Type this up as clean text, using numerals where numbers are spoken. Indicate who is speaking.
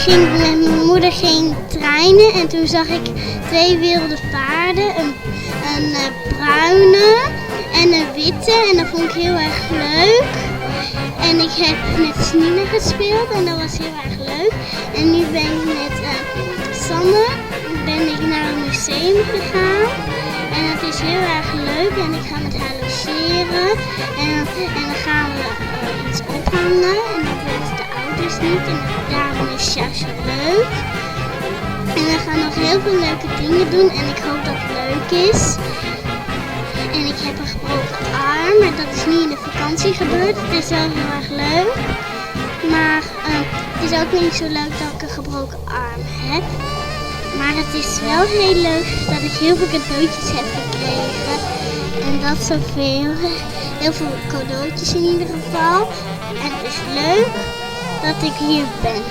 Speaker 1: ging met mijn moeder treinen en toen zag ik 2 wilde paarden, een bruine en een witte en dat vond ik heel erg leuk. En ik heb met Snine gespeeld en dat was heel erg leuk. En nu ben ik met Sanne naar een museum gegaan. En het is heel erg leuk en ik ga met haar logeren. En dan gaan we iets ophangen en dat weten de ouders niet. En daarom is het juist zo leuk. En we gaan nog heel veel leuke dingen doen en ik hoop dat het leuk is. En ik heb een gebroken arm, maar dat is niet in de vakantie gebeurd. Het is wel heel erg leuk. Maar het is ook niet zo leuk dat ik een gebroken arm heb. Maar het is wel heel leuk dat ik heel veel cadeautjes heb gekregen. En dat zoveel. Heel veel cadeautjes in ieder geval. En het is leuk dat ik hier ben.